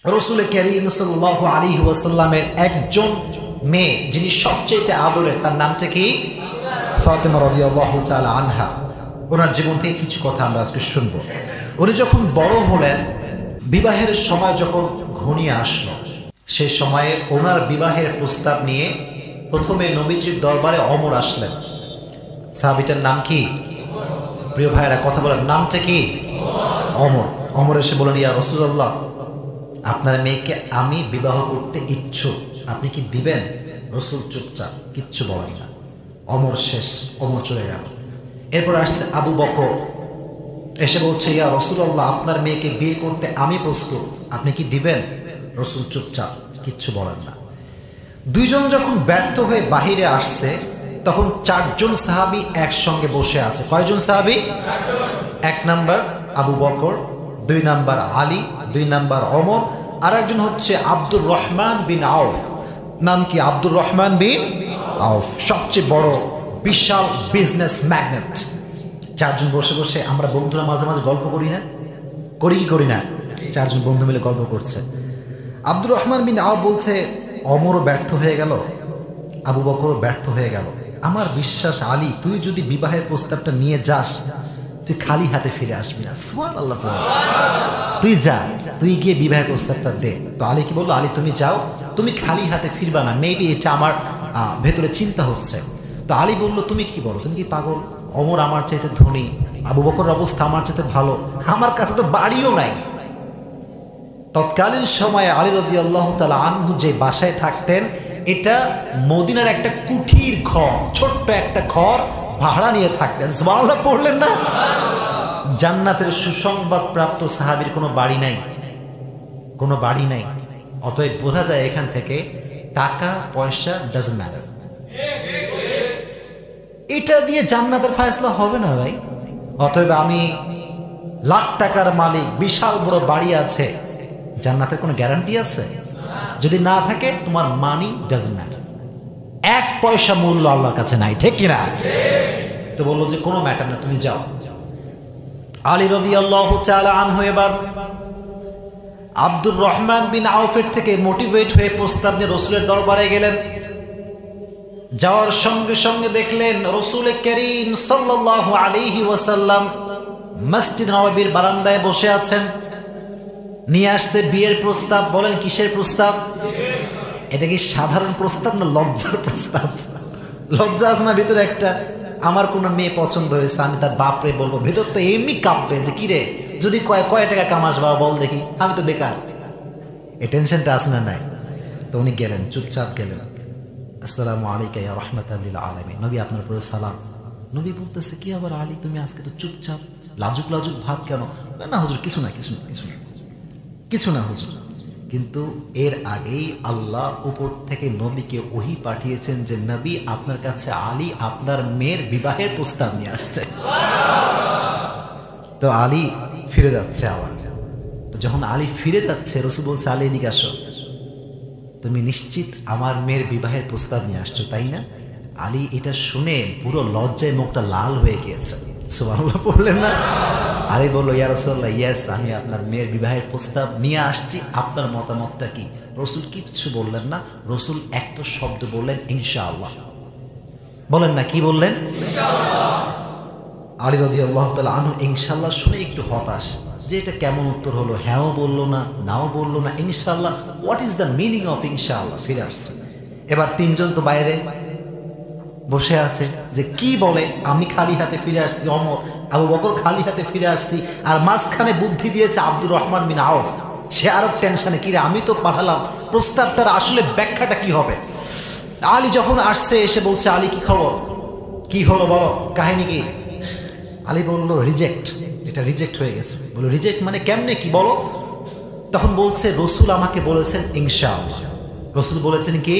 রাসূল কারীম সাল্লাল্লাহু আলাইহি ওয়াসাল্লামের একজন মেয়ে যিনি সবচেয়ে আদরের, তার নামটা কি? ফাতেমা রাদিয়াল্লাহু তাআলা আনহা। ওনার জীবন থেকে কিছু কথা আমরা আজকে শুনবো। উনি যখন বড় হলেন, বিবাহের সময় যখন ঘনিয়ে আসলো, সেই সময়ে ওনার বিবাহের প্রস্তাব নিয়ে প্রথমে নবীজির দরবারে ওমর আসলেন। সাহাবীটার নাম কি? প্রিয় ভাইয়েরা কথা বলার নামটা কি? ওমর। ওমর এসে বলেন, ইয়া রাসূলুল্লাহ, আপনার মেয়েকে আমি বিবাহ করতে ইচ্ছুক, আপনি কি দিবেন? রাসূল চুপচাপ, কিচ্ছু বলেন না। ওমর শেষ, ওমর চলে গেল। এরপর আসছে আবু বকর, এসে বলছে, ইয়া রাসূলুল্লাহ, আপনার মেয়েকে বিয়ে করতে আমি প্রস্তুত, আপনি কি দিবেন? রাসূল চুপচাপ, কিচ্ছু বলেন না। দুইজন যখন ব্যর্থ হয়ে বাহিরে আসছে, তখন চারজন সাহাবী একসঙ্গে বসে আছে। কয়জন সাহাবী? এক নাম্বার আবু বকর, দুই নাম্বার আলী, দুই নাম্বার ওমর, আর একজন হচ্ছে আব্দুর রহমান বিন আউফ। নাম কি? আব্দুর রহমান বিন আউফ, সবচেয়ে বড় বিশাল বিজনেস ম্যাগনেট। চারজন বসে বসে, আমরা বন্ধুরা মাঝে মাঝে গল্প করি না? করি কি করি না? চারজন বন্ধু মিলে গল্প করছে। আব্দুর রহমান বিন আউফ বলছে, ওমরও ব্যর্থ হয়ে গেল, আবু বকরও ব্যর্থ হয়ে গেল। আমার বিশ্বাস আলী, তুই যদি বিবাহের প্রস্তাবটা নিয়ে যাস, তুই খালি হাতে ফিরে আসবি না। সুবহানাল্লাহ। তুই যা, তুই গিয়ে বিবাহের প্রস্তাবটা দে। তো আলী কি বললো, আলী তুমি যাও, তুমি খালি হাতে ফিরবা না, মেবি এটা আমার ভেতরে চিন্তা হচ্ছে। তো আলী বললো, তুমি কি বলো, তুমি কি পাগল? ওমর আমার চাইতে ধনী, আবু বকরের অবস্থা আমার চাইতে ভালো, আমার কাছে তো বাড়িও নাই। তৎকালীন সময়ে আলী রাদিয়াল্লাহু তাআলা আনহু যে বাসায় থাকতেন, এটা মদিনার একটা কুঠির ঘর, ছোট্ট একটা ঘর ভাড়া নিয়ে থাকতেন। সুবহানাল্লাহ পড়লেন না? জান্নাতের সুসংবাদ প্রাপ্ত সাহাবীর কোনো বাড়ি নাই, কোনো বাড়ি নাই। অতএব বোঝা যায় এখান থেকে টাকা পয়সা ডাজন্ট ম্যাটার। এটা দিয়ে জান্নাতের ফয়সালা হবে না ভাই। অতএব আমি লাখ টাকার মালিক, বিশাল বড় বাড়ি আছে, জান্নাতের কোনো গ্যারান্টি আছে? যদি না থাকে, তোমার মানি ডাজন্ট ম্যাটার, এক পয়সা মূল্য আল্লাহর কাছে নাই, ঠিক কিনা? তো বললো যে কোনো ম্যাটার না, তুমি যাও। আলী রাদিয়াল্লাহু তাআলা আনহু এবার আব্দুর রহমান বিন আউফের থেকে মোটিভেট হয়ে প্রস্তাব নিয়ে রাসূলের দরবারে গেলেন। যাওয়ার সঙ্গে সঙ্গে দেখলেন রাসূল কারীম সাল্লাল্লাহু আলাইহি ওয়াসাল্লাম মসজিদ নববীর বারান্দায় বসে আছেন। নিয়ে আসছে বিয়ের প্রস্তাব। বলেন কিসের প্রস্তাব? এটা কি সাধারণ প্রস্তাব না লজ্জার প্রস্তাব? লজ্জা আছে না ভিতরে একটা? আমার কোনো মেয়ে পছন্দ হয়েছে, আমি তার বাপরে বলবো, ভেতর তো এমনি কাঁপবে যে কিরে, যদি কয় টাকা কামাস বাবা বল দেখি, আমি তো বেকার। এই টেনশনটা আছে না? নাই। তো উনি গেলেন, চুপচাপ গেলেন। আসসালামু আলাইকা ইয়া রাহমাতাল লিল আলামিন, নবী আপনার উপরে সালাম। নবী বলতেছে, কি আবার আলী, তুমি আজকে তো চুপচাপ, লাজুক লাজুক ভাব কেন? না হুজুর, কিছু না কিছু না হুজুর। কিন্তু এর আগেই আল্লাহ উপর থেকে নবীকে ওহী পাঠিয়েছেন যে নবী, আপনার কাছে আলী আপনার মেয়ের বিবাহের প্রস্তাব নিয়ে আসছে। তো আলী ফিরে যাচ্ছে আবার। তো যখন আলী ফিরে যাচ্ছে, রাসূল বলছে, আলী এদিকে আসো, তুমি নিশ্চিত আমার মেয়ের বিবাহের প্রস্তাব নিয়ে আসছো, তাই না? আলী এটা শুনে পুরো লজ্জায় মুখটা লাল হয়ে গিয়েছে। সুবহানাল্লাহ পড়লেন না? আলী বলল, ইয়া রাসূলুল্লাহ, ইয়েস, আমি আপনার মেয়ের বিবাহের প্রস্তাব নিয়ে আসছি, আপনার মতামতটা কি? রাসূল কিচ্ছু বললেন না। রাসূল একটা শব্দ বললেন, ইনশাআল্লাহ। বলেন না, কি বললেন? ইনশাআল্লাহ। আলী রাদিয়াল্লাহু তাআলা আনহু ইনশাআল্লাহ শুনে একটু হতাশ, যে এটা কেমন উত্তর হলো, হ্যাঁও বললো না, নাও বললো না, ইনশাআল্লাহ, what is the meaning of ইনশাআল্লাহ? ফিরে আসছে। এবার তিনজন তো বাইরে বসে আছে, যে কি বলে, আমি খালি হাতে ফিরে আসছি, ওমর আবু বকর খালি হাতে ফিরে আসছি, আর মাঝখানে বুদ্ধি দিয়েছে আব্দুর রহমান বিন আউফ। সে আরো টেনশনে, কিরে আমি তো পাঠালাম প্রস্তাব, তার আসলে ব্যাখ্যাটা কি হবে? আলী যখন আসছে, এসে বলছে, আলী কি খবর, কি হলো বলো, কাহিনী কি? আলী বলল, রিজেক্ট, এটা রিজেক্ট হয়ে গেছে। বলল, রিজেক্ট মানে কেমনে, কি বলো? তখন বলছে, রাসূল আমাকে বলেছেন ইনশাআল্লাহ। রাসূল বলেছেন কি?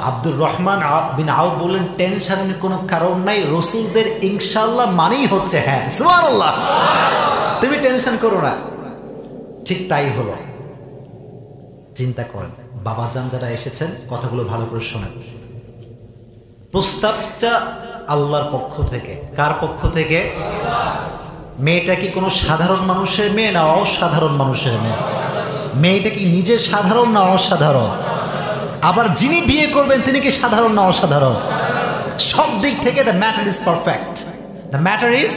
আব্দুর রহমান বিন আউফ বললেন, টেনশনের কোনো কারণ নাই, রাসূলদের ইনশাআল্লাহ মানেই হচ্ছে হ্যাঁ। সুবহানাল্লাহ। তুমি টেনশন করো না। ঠিক তাই হলো। চিন্তা করেন, বাবাজান যারা এসেছেন, কথাগুলো ভালো করে শোনেন। প্রস্তাবটা আল্লাহর পক্ষ থেকে। কার পক্ষ থেকে? মেয়েটা কি কোনো সাধারণ মানুষের মেয়ে না অসাধারণ মানুষের মেয়ে? মেয়েটা কি নিজে সাধারণ না অসাধারণ? আবার যিনি বিয়ে করবেন তিনি কি সাধারণ না অসাধারণ? সব দিক থেকে the matter is perfect. The matter is,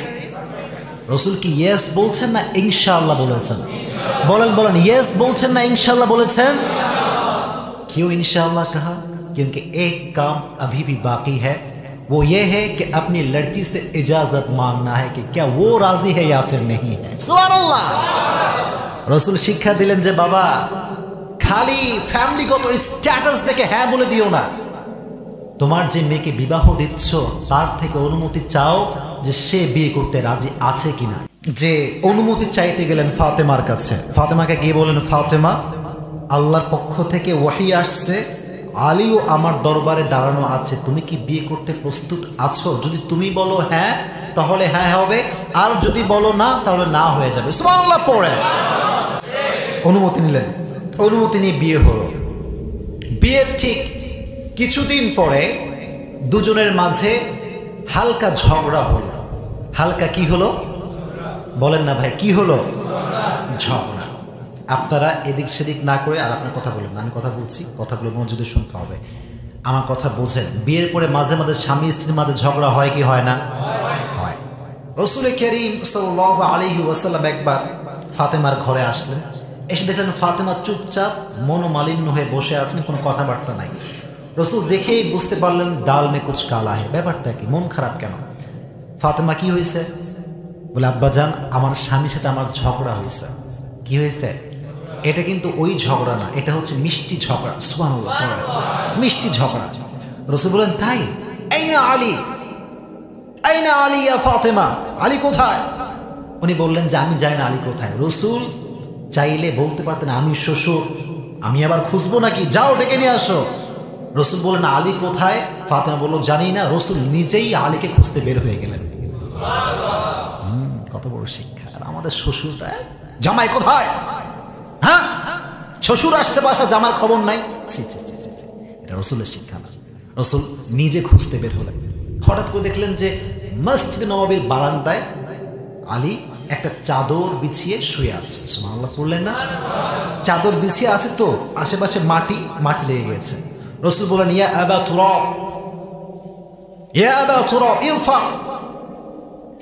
রসুল কি ইয়েস বলছেন না ইনশাআল্লাহ বলেছেন? বলেন বলেন, ইয়েস বলছেন না ইনশাআল্লাহ বলেছেন? क्यों इंशाअल्लाह कहा? क्योंकि एक काम अभी भी बाकी है, वो ये है कि अपनी लड़की से इजाजत मांगना है कि क्या वो राजी है या फिर नहीं है। सुभानाल्लाह। रसूल शिक्षा दिलेन जे बाबा खाली फैमिली को तो स्टैटास देखे হ্যাঁ বলে দিও না, তোমার যে মেয়েকে বিবাহ দিচ্ছ তার থেকে অনুমতি চাও যে সে বিয়ে করতে রাজি আছে কিনা। যে অনুমতি চাইতে গেলেন ফাতেমার কাছে, ফাতেমাকে গিয়ে বলেন, ফাতেমা আল্লাহর পক্ষ থেকে ওহী আসছে, আলীও আমার দরবারে দাঁড়ানো আছে, তুমি কি বিয়ে করতে প্রস্তুত আছো? যদি তুমি বলো হ্যাঁ তাহলে হ্যাঁ হবে, আর যদি বলো না তাহলে না হয়ে যাবে। সুবহানাল্লাহ পড়ে অনুমতি নিলেন, অনুমতি নিয়ে বিয়ে হলো। বিয়ের ঠিক কিছুদিন পরে দুজনের মাঝে হালকা ঝগড়া হলো। হালকা কি হলো বলেন না ভাই, কি হলো? ঝগড়া। আপনারা এদিক সেদিক না করে আর আপনার কথা বলেন না, আমি কথা বলছি, কথাগুলো মনোযোগ দিয়ে শুনতে হবে, আমার কথা বোঝেন। বিয়ের পরে মাঝে মাঝে স্বামী স্ত্রীর মাঝে ঝগড়া হয় কি হয় না? হয়। রাসূল কারীম সাল্লাল্লাহু আলাইহি ওয়াসাল্লাম একবার ফাতেমার ঘরে আসলেন, এসে দেখলেন ফাতেমা চুপচাপ মনোমালিন্য হয়ে বসে আছেন, কোনো কথাবার্তা নাই। রসুল দেখেই বুঝতে পারলেন ডাল মে কুছ কালা হে, ব্যাপারটা কি, মন খারাপ কেন? ফাতেমা কি হয়েছে? বলে আব্বাজান আমার স্বামীর সাথে আমার ঝগড়া হয়েছে। কি হয়েছে? এটা কিন্তু ওই ঝগড়া না, এটা হচ্ছে মিষ্টি ঝগড়া। সুবহানাল্লাহ, মিষ্টি ঝগড়া। রসুল বলেন তাই? আইনা আলী, আইনা আলী ইয়া ফাতেমা, আলী কোথায়? উনি বললেন যে আমি জানি না আলী কোথায়। রসুল চাইলে বলতে পারতেন আমি শ্বশুর, আমি আবার খুঁজবো নাকি, যাও ডেকে নিয়ে আসো। রসুল বললেন আলী কোথায়? ফাতেমা বলল জানি না। রসুল নিজেই আলীকে খুঁজতে বের হয়ে গেলেন। কত বড় শিক্ষা! আর আমাদের শ্বশুররা, জামাই কোথায়? হ্যাঁ, শ্বশুর আসছে বাসা, জামার খবর নাই। এটা রসুলের শিক্ষা না। রসুল নিজে খুঁজতে বের হলেন। হঠাৎ করে দেখলেন যে মসজিদ নববীর বারান্দায় আলী একটা চাদর বিছিয়ে শুয়ে আছে। সুবহানাল্লাহ পড়লেন না? চাদর বিছিয়ে আছে তো আশেপাশে মাটি লেগে গেছে। রসুল বলেন ইয়া আবা তুরাব, ইয়া আবা তুরাব ইরফা,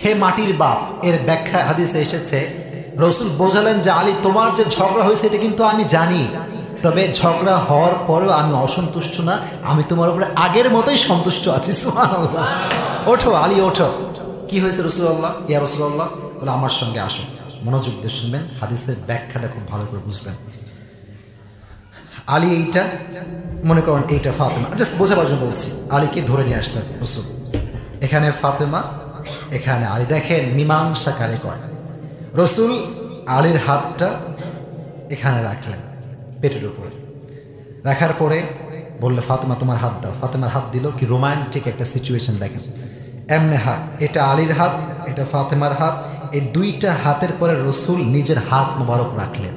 হে মাটির বাপ। এর ব্যাখ্যা হাদিসে এসেছে, রসুল বোঝালেন যে আলী তোমার যে ঝগড়া হয়েছে এটা কিন্তু আমি জানি, তবে ঝগড়া হওয়ার পরেও আমি অসন্তুষ্ট না, আমি তোমার উপরে আগের মতোই সন্তুষ্ট আছি। সুবহানাল্লাহ। ওঠো আলী ওঠো। কি হয়েছে রাসূলুল্লাহ? ইয়া রাসূলুল্লাহ। বলে আমার সঙ্গে আসো। মনোযোগ দিয়ে শুনবেন, হাদিসের ব্যাখ্যাটা খুব ভালো করে বুঝবেন। আলী এইটা মনে করেন, এইটা ফাতেমা, জাস্ট বোঝাবার জন্য বলছি। আলীকে ধরে নিয়ে আসলেন রাসূল, এখানে ফাতেমা, এখানে আলী। দেখেন মীমাংসা কারে কয়। রসুল আলীর হাতটা এখানে রাখলেন পেটের উপরে, রাখার পরে বললে ফাতেমা তোমার হাত দাও। ফাতেমার হাত দিল। কি রোমান্টিক একটা সিচুয়েশন দেখেন। এমনে হাত, এটা আলীর হাত, এটা ফাতেমার হাত, এই দুইটা হাতের পরে রসুল নিজের হাত মোবারক রাখলেন।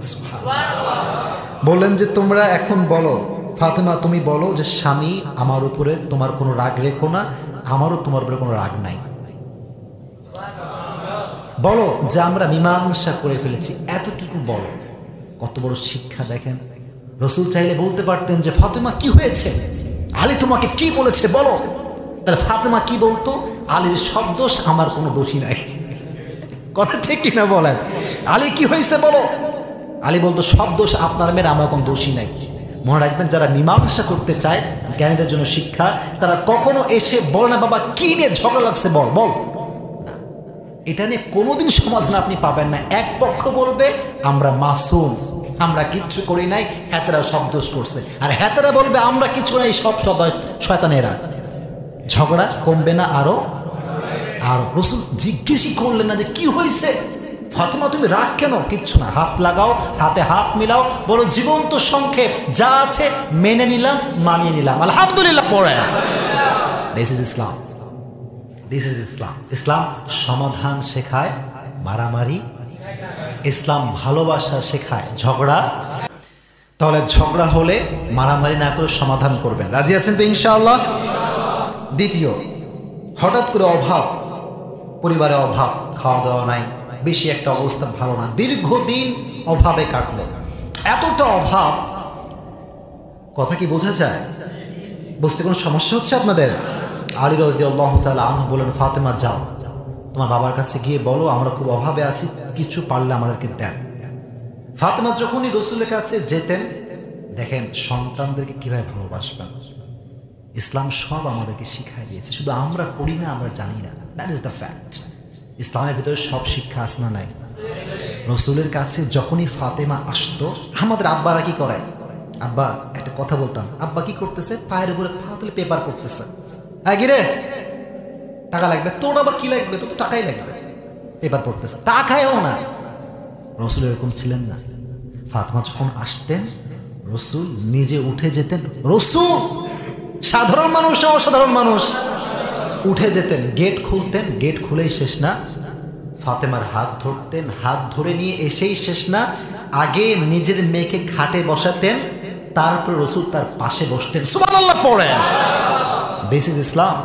বললেন যে তোমরা এখন বলো, ফাতেমা তুমি বলো যে স্বামী আমার উপরে তোমার কোনো রাগ রেখো না, আমারও তোমার উপরে কোনো রাগ নাই। বলো যে আমরা মীমাংসা করে ফেলেছি, এতটুকু বলো। কত বড় শিক্ষা দেখেন। রসুল চাইলে বলতে পারতেন যে ফাতেমা কি হয়েছে, আলী তোমাকে কি বলেছে বলো। তাহলে ফাতেমা কি বলতো? আলীর সব দোষ, আমার কোনো দোষী নাই। কথা ঠিক কিনা বলেন? আলী কি হয়েছে বলো। আলী বলতো সব দোষ আপনার মেয়ের, আমার কোনো দোষী নাই। মনে রাখবেন, যারা মীমাংসা করতে চায়, জ্ঞানীদের জন্য শিক্ষা, তারা কখনো এসে বলে না বাবা কি নিয়ে ঝগড়া লাগছে বল বল, এটা নিয়ে কোনোদিন সমাধান আপনি পাবেন না। এক পক্ষ বলবে আমরা মাসুম, আমরা কিচ্ছু করি নাই, হেতেরা সব দোষ করছে, আর হেতেরা বলবে আমরা কিছু নাই, সব শয়তানেরা। ঝগড়া কমবে না আরো আর। রসুল জিজ্ঞেসই করলেন না যে কি হয়েছে ফাতেমা, তুমি রাগ কেন? কিচ্ছু না, হাত লাগাও, হাতে হাত মিলাও, বলো জীবন্ত সংক্ষেপ যা আছে মেনে নিলাম, মানিয়ে নিলাম, আলহামদুলিল্লাহ পড়ে। This is Islam, this is Islam. ইসলাম সমাধান শেখায়, মারামারি। ইসলাম ভালোবাসা শেখায়, ঝগড়া। তাহলে ঝগড়া হলে মারামারি না করে সমাধান করবেন। রাজি আছেন তো ইনশাআল্লাহ? দ্বিতীয়, হঠাৎ করে অভাব, পরিবারে অভাব, খাওয়া দাওয়া নাই, বেশি একটা অবস্থা ভালো না, দীর্ঘদিন অভাবে কাটলো। এতটা অভাব, কথা কি বোঝা যায়? বুঝতে কোনো সমস্যা হচ্ছে আপনাদের? আলী রাদিয়াল্লাহু তাআলা আনহু বলেন, ফাতেমা যাও, তোমার বাবার কাছে গিয়ে বলো আমরা খুব অভাবে আছি, কিছু পারলে আমাদেরকে দেন। ফাতেমা যখনই রাসূলের কাছে যেতেন, দেখেন সন্তানদেরকে কিভাবে ভালোবাসবেন। ইসলাম সব আমাদেরকে শিখাই দিয়েছে, শুধু আমরা পড়ি না, আমরা জানি না। That is the fact. ইসলামের ভিতরে সব শিক্ষা আছে না নাই? রাসূলের কাছে যখনই ফাতেমা আসতো, আমাদের আব্বারা কি করে? আব্বা একটা কথা বলতাম, আব্বা কি করতেছে? পায়ের উপরে পা তুলে পেপার পড়তেছে। হ্যাঁ গিরে টাকা লাগবে, তোর আবার কি লাগবে? তোর তো টাকাই লাগবে, পেপার পড়তেছে, তা খায়ও না। রাসূল এরকম ছিলেন না। ফাতেমা যখন আসতেন, রাসূল নিজে উঠে যেতেন। রাসূল সাধারণ মানুষ না অসাধারণ মানুষ? উঠে যেতেন, গেট খুলতেন, গেট খুলেই শেষ না, ফাতেমার হাত ধরতেন, হাত ধরে নিয়ে এসেই শেষ না, আগে নিজের মেয়েকে খাটে বসাতেন, তারপর রাসূল তার পাশে বসতেন। সুবহানাল্লাহ পড়েন। দিস ইজ ইসলাম।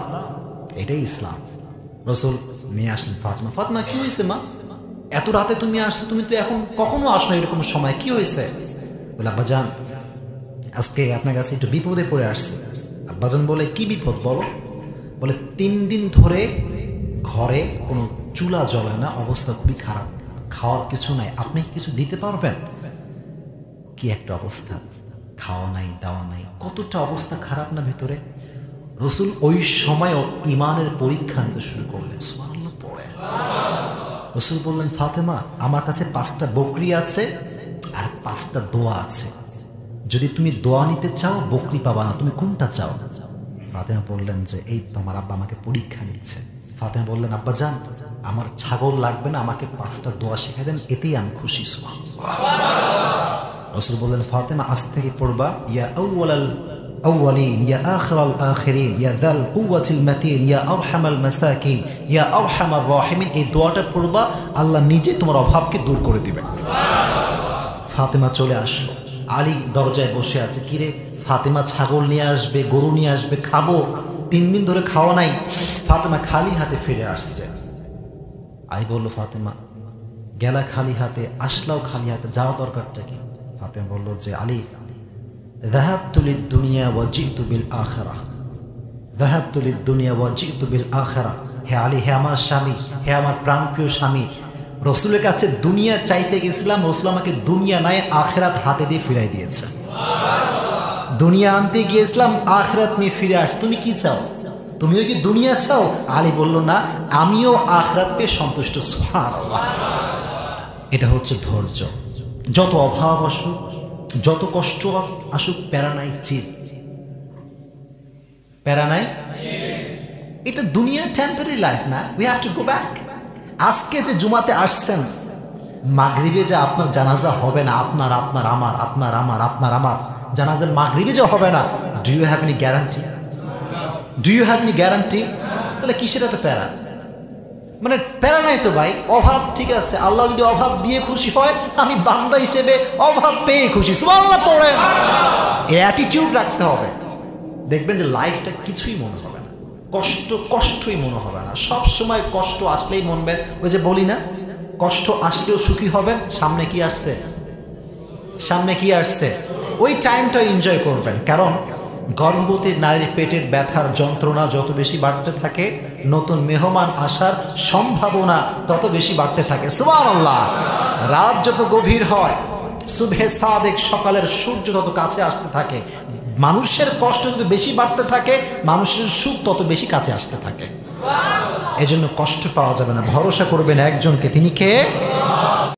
এটাই ইসলাম। রাসূল নিয়ে আসলেন ফাতেমা। ফাতেমা কি হয়েছে মা? এত রাতে তুমি আসছো, তুমি তো এখন কখনো আসো না এরকম সময়, কি হয়েছে? বলে আব্বাজান আজকে আপনার কাছে একটু বিপদে পড়ে আসছে। আব্বাজান বলে কি বিপদ বলো? বলে 3 দিন ধরে ঘরে কোনো চুলা জ্বলে না, অবস্থা খুবই খারাপ, খাওয়ার কিছু নাই, আপনি কি কিছু দিতে পারবেন? কি একটা অবস্থা, খাওয়া নাই দাওয়া নাই, কতটা অবস্থা খারাপ না ভিতরে। রাসূল ওই সময়ও ঈমানের পরীক্ষা নিতে শুরু করলেন। সুবহানাল্লাহ পড়ে। রাসূল বললেন, ফাতেমা আমার কাছে 5টা বকরি আছে আর 5টা দোয়া আছে, যদি তুমি দোয়া নিতে চাও বকরি পাবা না, তুমি কোনটা চাও? ফাতেমা বললেন যে এই তো আমার আব্বা আমাকে পরীক্ষা নিচ্ছে। ফাতেমা বললেন, আব্বা জান আমার ছাগল লাগবে না, আমাকে 5টা দোয়া শিখিয়ে দেন, এতেই আমি খুশি। রাসূল বললেন, ফাতেমা আজ থেকে পড়বা ইয়া আউয়ালাল আউয়ালিন ইয়া আখিরাল আখিরিন ইয়া যাল কুওয়াতিল মাতিন ইয়া আরহামাল মাসাকিন ইয়া আরহামার রাহিমিন। এই দোয়াটা পড়বা, আল্লাহ নিজে তোমার অভাবকে দূর করে দিবেন। ফাতেমা চলে আসলো, আলী দরজায় বসে আছে। কিরে ফাতেমা ছাগল নিয়ে আসবে, গরু নিয়ে আসবে, খাবো, 3 দিন ধরে খাওয়া নাই। ফাতেমা খালি হাতে ফিরে আসছে। আলী বলল, ফাতেমা গেলা খালি হাতে, আসলাও খালি হাতে, যাওয়া দরকারটা কি? ফাতেমা বলল যে আলী যাহাবতু লিদ-দুনিয়া ওয়া জিতু বিল আখিরাহ, যাহাবতু লিদ-দুনিয়া ওয়া জিতু বিল আখিরাহ। হে আলী, হে আমার স্বামী, হে আমার প্রাণপ্রিয় স্বামী, রাসূলের কাছে দুনিয়া চাইতে গেছিলাম, রাসূল আমাকে দুনিয়া নাই আখিরাত হাতে দিয়ে ফিরাই দিয়েছে। দুনিয়া আনতে গিয়েছিলাম, আখিরাত নিয়ে ফিরে আস, তুমি কি চাও? তুমিও কি দুনিয়া চাও? আলী বলল, না, আমিও আখিরাত পেয়ে সন্তুষ্ট। সুবহানাল্লাহ। এটা হচ্ছে ধৈর্য। যত অভাব আসুক, যত কষ্ট আসুক, প্যারা নাই, চিল, প্যারা নাই। এটা দুনিয়া টেম্পোরারি লাইফ না, we have to go back. আজকে যে জুমাতে আসছেন, মাগরিবে যে আপনার জানাজা হবে না, আপনার আমার জানাজা মাগরিবে যে হবে না, do you have any guarantee? Do you have any guarantee? তাহলে কিসের এত প্যারা? মানে প্যারা নাই তো ভাই, অভাব ঠিক আছে, আল্লাহ যদি অভাব দিয়ে খুশি হয়, আমি বান্দা হিসেবে অভাব পেয়ে খুশি। সুবহানাল্লাহ পড়েন। এই অ্যাটিটিউড রাখতে হবে, দেখবেন যে লাইফটা কিছুই মনে হবে না, কষ্টই মনে হবে না। সব সময় কষ্ট আসলেই মনবে, ওই যে বলি না, কষ্ট আসলেও সুখী হবেন। সামনে কি আসছে ওই টাইমটা এনজয় করবেন। কারণ গর্ভবতী নারীর পেটের ব্যথার যন্ত্রণা যত বেশি বাড়তে থাকে, নতুন মেহমান আসার সম্ভাবনা তত বেশি বাড়তে থাকে। সুবহানাল্লাহ। রাত যত গভীর হয়, সুবহে সাদেক সকালের সূর্য তত কাছে আসতে থাকে, মানুষের কষ্ট যত বেশি বাড়তে থাকে, মানুষের সুখ তত বেশি কাছে আসতে থাকে। এজন্য কষ্ট পাওয়া যাবে না, ভরসা করবেন একজনকে, তিনি কে?